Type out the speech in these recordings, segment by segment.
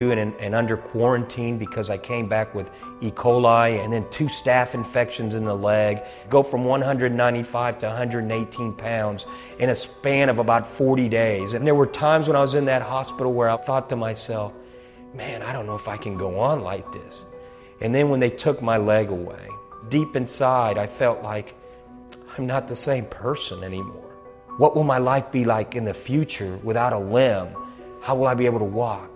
and under quarantine because I came back with E. coli and then 2 staph infections in the leg. Go from 195 to 118 pounds in a span of about 40 days. And there were times when I was in that hospital where I thought to myself, man, I don't know if I can go on like this. And then when they took my leg away, deep inside I felt like I'm not the same person anymore. What will my life be like in the future without a limb? How will I be able to walk?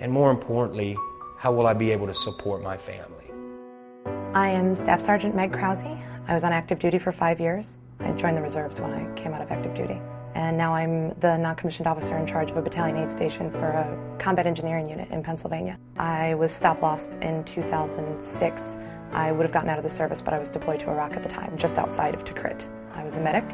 And more importantly, how will I be able to support my family? I am Staff Sergeant Meg Krause. I was on active duty for 5 years. I joined the reserves when I came out of active duty. And now I'm the non-commissioned officer in charge of a battalion aid station for a combat engineering unit in Pennsylvania. I was stop-lost in 2006. I would have gotten out of the service, but I was deployed to Iraq at the time, just outside of Tikrit. I was a medic.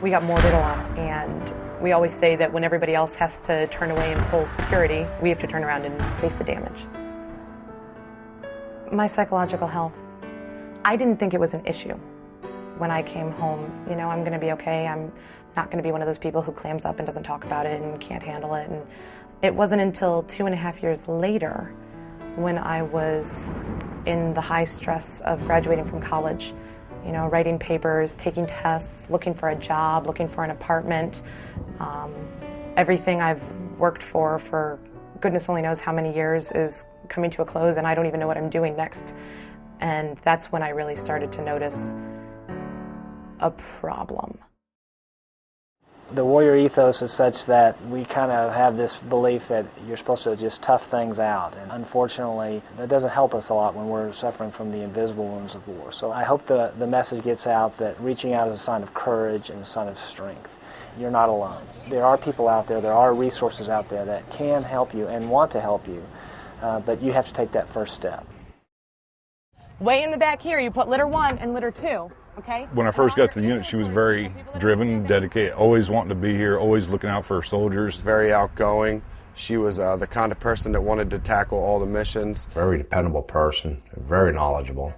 We got mortared a lot, and we always say that when everybody else has to turn away and pull security, we have to turn around and face the damage. My psychological health, I didn't think it was an issue when I came home. You know, I'm going to be okay. I'm not going to be one of those people who clams up and doesn't talk about it and can't handle it. And it wasn't until 2.5 years later, when I was in the high stress of graduating from college, you know, writing papers, taking tests, looking for a job, looking for an apartment. Everything I've worked for goodness only knows how many years is coming to a close, and I don't even know what I'm doing next. And that's when I really started to notice a problem. The warrior ethos is such that we kind of have this belief that you're supposed to just tough things out, and unfortunately that doesn't help us a lot when we're suffering from the invisible wounds of war. So I hope the message gets out that reaching out is a sign of courage and a sign of strength. You're not alone. There are people out there, there are resources out there that can help you and want to help you, but you have to take that first step. Way in the back here, you put litter 1 and litter 2. Okay. When I first got to the unit, she was very driven, dedicated, always wanting to be here, always looking out for her soldiers. Very outgoing. She was the kind of person that wanted to tackle all the missions. Very dependable person, very knowledgeable.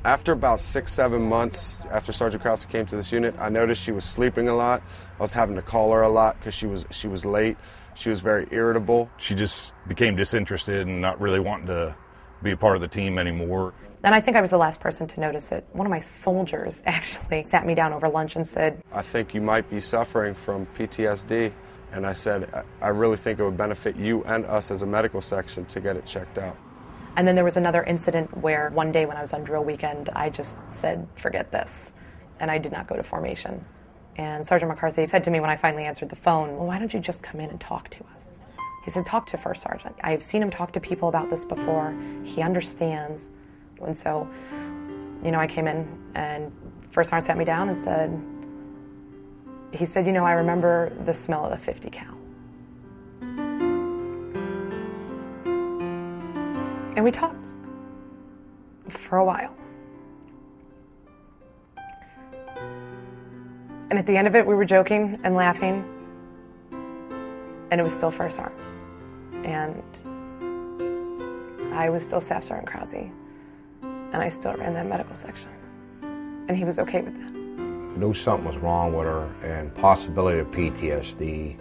After about 6-7 months after Sergeant Krause came to this unit, I noticed she was sleeping a lot. I was having to call her a lot because she was late. She was very irritable. She just became disinterested and not really wanting to be a part of the team anymore. And I think I was the last person to notice it. One of my soldiers actually sat me down over lunch and said, I think you might be suffering from PTSD. And I said, I really think it would benefit you and us as a medical section to get it checked out. And then there was another incident where one day when I was on drill weekend, I just said, forget this. And I did not go to formation. And Sergeant McCarthy said to me when I finally answered the phone, well, why don't you just come in and talk to us? He said, talk to First Sergeant. I've seen him talk to people about this before. He understands. And so, you know, I came in and First Sergeant sat me down and said, he said, you know, I remember the smell of the 50 cal. And we talked for a while. And at the end of it, we were joking and laughing, and it was still First Sergeant. And I was still Staff Sergeant Krause. And I still ran that medical section. And he was okay with that. Knew something was wrong with her, and possibility of PTSD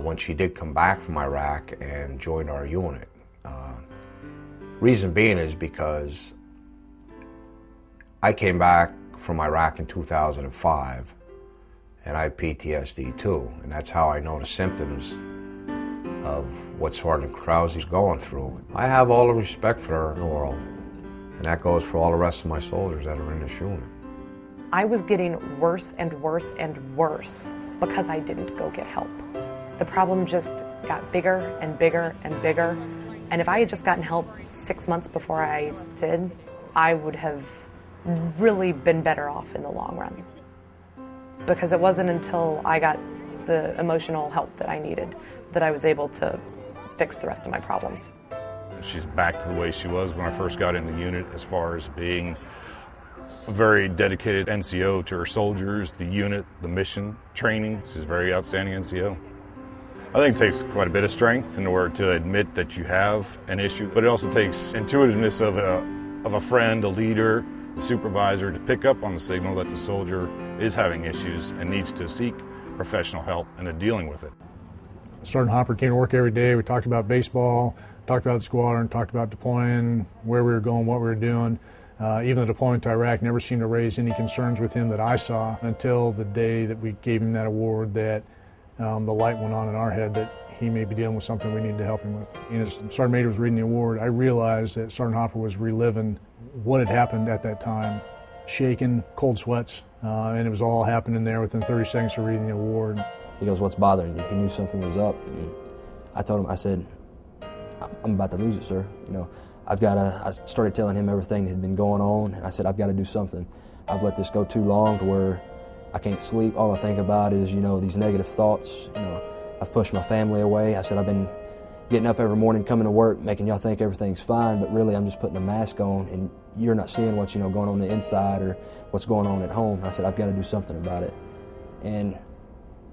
when she did come back from Iraq and joined our unit. Reason being is because I came back from Iraq in 2005, and I had PTSD too, and that's how I know the symptoms of what Sergeant Krause is going through. I have all the respect for her in the world. And that goes for all the rest of my soldiers that are in this unit. I was getting worse and worse and worse because I didn't go get help. The problem just got bigger and bigger and bigger. And if I had just gotten help 6 months before I did, I would have really been better off in the long run. Because it wasn't until I got the emotional help that I needed that I was able to fix the rest of my problems. She's back to the way she was when I first got in the unit as far as being a very dedicated NCO to her soldiers, the unit, the mission, training. She's a very outstanding NCO. I think it takes quite a bit of strength in order to admit that you have an issue, but it also takes intuitiveness of a friend, a leader, a supervisor to pick up on the signal that the soldier is having issues and needs to seek professional help in dealing with it. Sergeant Hopper came to work every day. We talked about baseball, talked about the squadron, talked about deploying, where we were going, what we were doing. Even the deployment to Iraq never seemed to raise any concerns with him that I saw until the day that we gave him that award, that the light went on in our head that he may be dealing with something we need to help him with. And as Sergeant Major was reading the award, I realized that Sergeant Hopper was reliving what had happened at that time. Shaking, cold sweats, and it was all happening there within 30 seconds of reading the award. He goes, "What's bothering you?" He knew something was up. And I told him, I said, "I'm about to lose it, sir. You know, I started telling him everything that had been going on, and I said, I've got to do something. I've let this go too long to where I can't sleep. All I think about is, these negative thoughts. I've pushed my family away. I said, I've been getting up every morning, coming to work, making y'all think everything's fine, but really I'm just putting a mask on, and you're not seeing what's, going on the inside or what's going on at home." I said, I've got to do something about it. And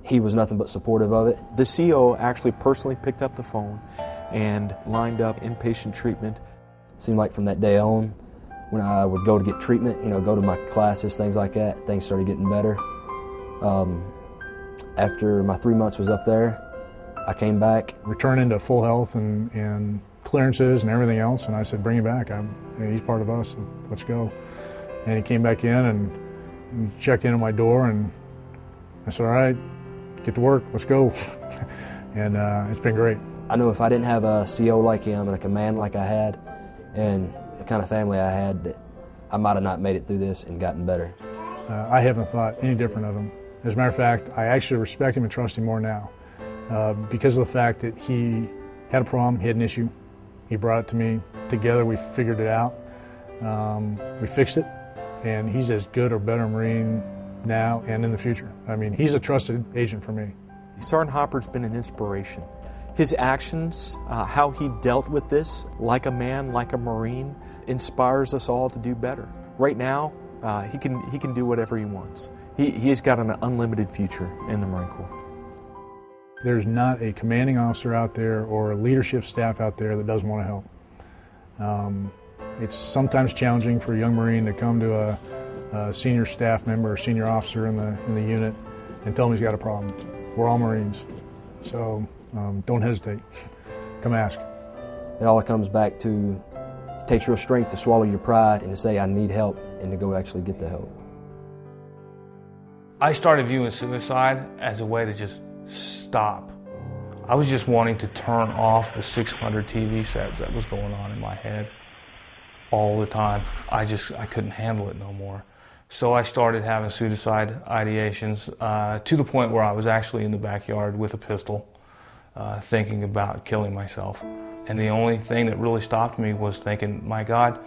he was nothing but supportive of it. The CO actually personally picked up the phone and lined up inpatient treatment. It seemed like from that day on, when I would go to get treatment, go to my classes, things like that, things started getting better. After my 3 months was up there, I came back. Returning to full health and clearances and everything else, and I said, bring him back. He's part of us, so let's go. And he came back in and checked in at my door, and I said, all right, get to work, let's go. And it's been great. I know if I didn't have a CO like him and a command like I had, and the kind of family I had, that I might have not made it through this and gotten better. I haven't thought any different of him. As a matter of fact, I actually respect him and trust him more now because of the fact that he had a problem, he had an issue. He brought it to me. Together we figured it out. We fixed it, and he's as good or better Marine now and in the future. I mean, he's a trusted agent for me. Sergeant Hopper's been an inspiration. His actions, how he dealt with this, like a man, like a Marine, inspires us all to do better. Right now, he can do whatever he wants. He's got an unlimited future in the Marine Corps. There's not a commanding officer out there or a leadership staff out there that doesn't want to help. It's sometimes challenging for a young Marine to come to a senior staff member or senior officer in the unit and tell him he's got a problem. We're all Marines, so don't hesitate. Come ask. It all comes back to, it takes real strength to swallow your pride and to say, I need help, and to go actually get the help. I started viewing suicide as a way to just stop. I was just wanting to turn off the 600 TV sets that was going on in my head all the time. I couldn't handle it no more. So I started having suicide ideations to the point where I was actually in the backyard with a pistol, thinking about killing myself. And the only thing that really stopped me was thinking, my God,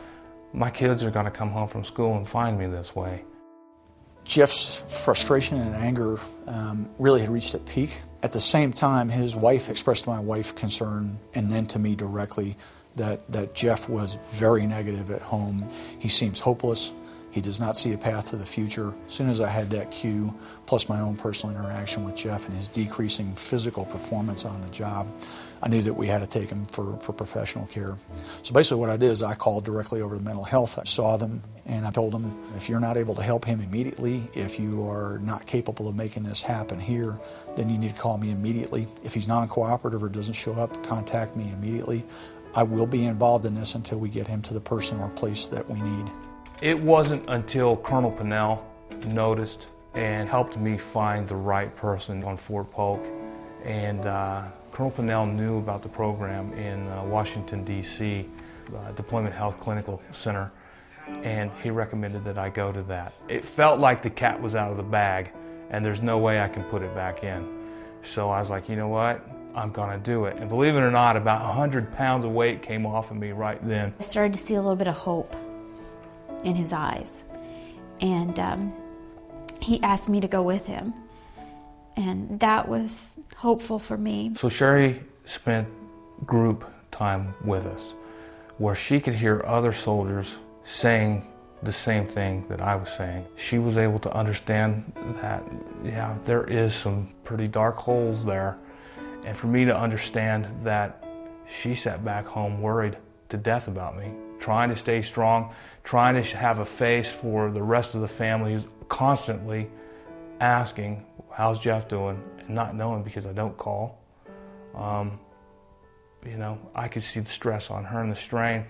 my kids are going to come home from school and find me this way. Jeff's frustration and anger really had reached a peak. At the same time, his wife expressed to my wife concern, and then to me directly, that Jeff was very negative at home. He seems hopeless. He does not see a path to the future. As soon as I had that cue, plus my own personal interaction with Jeff and his decreasing physical performance on the job, I knew that we had to take him for professional care. So basically what I did is I called directly over to mental health. I saw them and I told them, if you're not able to help him immediately, if you are not capable of making this happen here, then you need to call me immediately. If he's non-cooperative or doesn't show up, contact me immediately. I will be involved in this until we get him to the person or place that we need. It wasn't until Colonel Pinnell noticed and helped me find the right person on Fort Polk. And Colonel Pinnell knew about the program in Washington, D.C., Deployment Health Clinical Center, and he recommended that I go to that. It felt like the cat was out of the bag, and there's no way I can put it back in. So I was like, you know what? I'm gonna do it. And believe it or not, about 100 pounds of weight came off of me right then. I started to see a little bit of hope in his eyes, and he asked me to go with him, and that was hopeful for me. So Sherry spent group time with us where she could hear other soldiers saying the same thing that I was saying. She was able to understand that, yeah, there is some pretty dark holes there, and for me to understand that she sat back home worried to death about me, trying to stay strong, trying to have a face for the rest of the family who's constantly asking, how's Jeff doing? And not knowing because I don't call. You know, I could see the stress on her and the strain.